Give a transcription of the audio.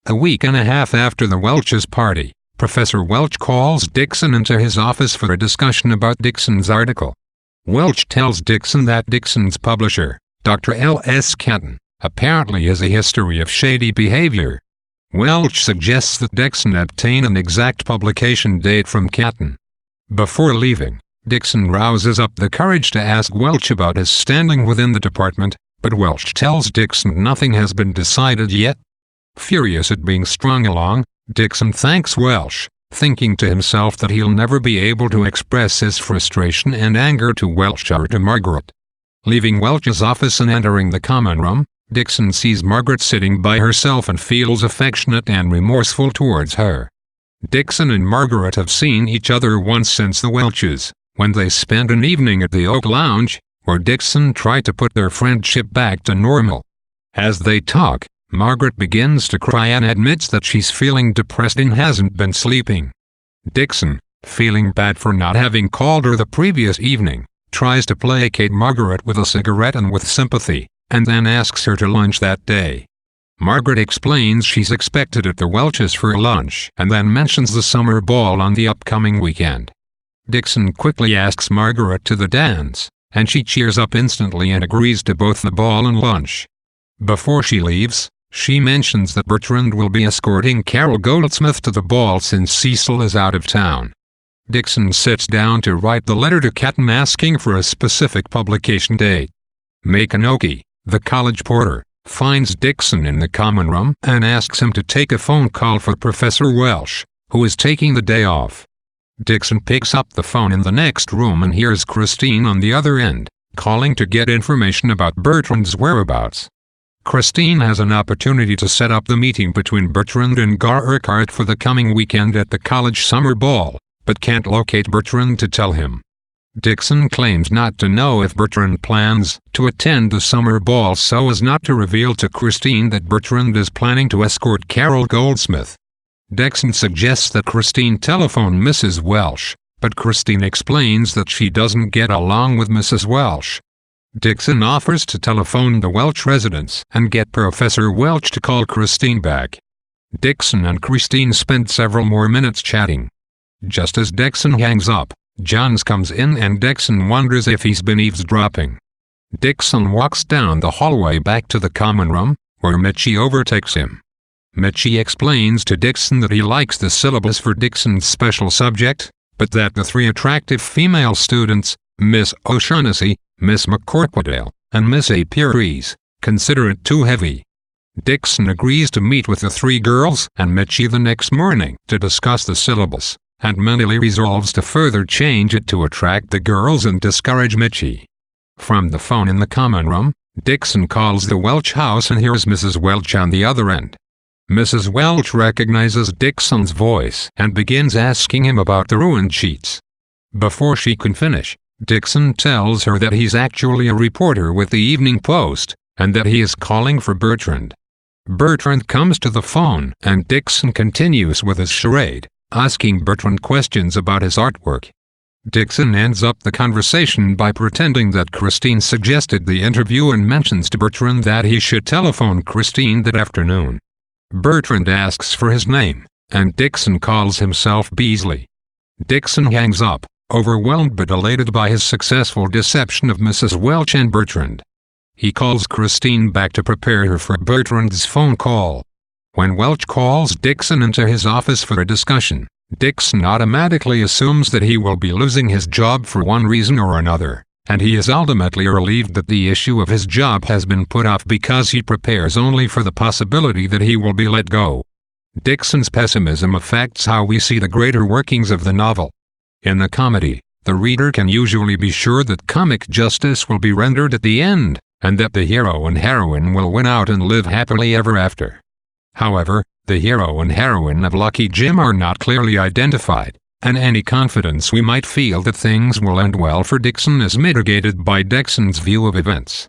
A week and a half after the Welch's party, Professor Welch calls Dixon into his office for a discussion about Dixon's article. Welch tells Dixon that Dixon's publisher, Dr. L.S. Kenton, apparently has a history of shady behavior. Welch suggests that Dixon obtain an exact publication date from Kenton. Before leaving, Dixon rouses up the courage to ask Welch about his standing within the department, but Welch tells Dixon nothing has been decided yet. Furious at being strung along, Dixon thanks Welch, thinking to himself that he'll never be able to express his frustration and anger to Welch or to Margaret. Leaving Welch's office and entering the common room, Dixon sees Margaret sitting by herself and feels affectionate and remorseful towards her. Dixon and Margaret have seen each other once since the Welches, when they spent an evening at the Oak Lounge, where Dixon tried to put their friendship back to normal. As they talk, Margaret begins to cry and admits that she's feeling depressed and hasn't been sleeping. Dixon, feeling bad for not having called her the previous evening, tries to placate Margaret with a cigarette and with sympathy, and then asks her to lunch that day. Margaret explains she's expected at the Welches for lunch and then mentions the summer ball on the upcoming weekend. Dixon quickly asks Margaret to the dance, and she cheers up instantly and agrees to both the ball and lunch. Before she leaves, she mentions that Bertrand will be escorting Carol Goldsmith to the ball since Cecil is out of town. Dixon sits down to write the letter to Kenton asking for a specific publication date. Makanoki, the college porter, finds Dixon in the common room and asks him to take a phone call for Professor Welch, who is taking the day off. Dixon picks up the phone in the next room and hears Christine on the other end, calling to get information about Bertrand's whereabouts. Christine has an opportunity to set up the meeting between Bertrand and Gar Urquhart for the coming weekend at the college summer ball, but can't locate Bertrand to tell him. Dixon claims not to know if Bertrand plans to attend the summer ball so as not to reveal to Christine that Bertrand is planning to escort Carol Goldsmith. Dixon suggests that Christine telephone Mrs. Welch, but Christine explains that she doesn't get along with Mrs. Welch. Dixon offers to telephone the Welch residence and get Professor Welch to call Christine back. Dixon and Christine spend several more minutes chatting. Just as Dixon hangs up, Johns comes in and Dixon wonders if he's been eavesdropping. Dixon walks down the hallway back to the common room, where Mitchie overtakes him. Mitchie explains to Dixon that he likes the syllabus for Dixon's special subject, but that the three attractive female students, Miss O'Shaughnessy, Miss McCorquodale, and Miss A. Pieris, consider it too heavy. Dixon agrees to meet with the three girls and Mitchie the next morning to discuss the syllabus, and mentally resolves to further change it to attract the girls and discourage Mitchie. From the phone in the common room, Dixon calls the Welch house and hears Mrs. Welch on the other end. Mrs. Welch recognizes Dixon's voice and begins asking him about the ruined sheets. Before she can finish, Dixon tells her that he's actually a reporter with the Evening Post, and that he is calling for Bertrand. Bertrand comes to the phone, and Dixon continues with his charade, asking Bertrand questions about his artwork. Dixon ends up the conversation by pretending that Christine suggested the interview and mentions to Bertrand that he should telephone Christine that afternoon. Bertrand asks for his name, and Dixon calls himself Beasley. Dixon hangs up, overwhelmed but elated by his successful deception of Mrs. Welch and Bertrand. He calls Christine back to prepare her for Bertrand's phone call. When Welch calls Dixon into his office for a discussion, Dixon automatically assumes that he will be losing his job for one reason or another, and he is ultimately relieved that the issue of his job has been put off because he prepares only for the possibility that he will be let go. Dixon's pessimism affects how we see the greater workings of the novel. In the comedy, the reader can usually be sure that comic justice will be rendered at the end, and that the hero and heroine will win out and live happily ever after. However, the hero and heroine of Lucky Jim are not clearly identified, and any confidence we might feel that things will end well for Dixon is mitigated by Dixon's view of events.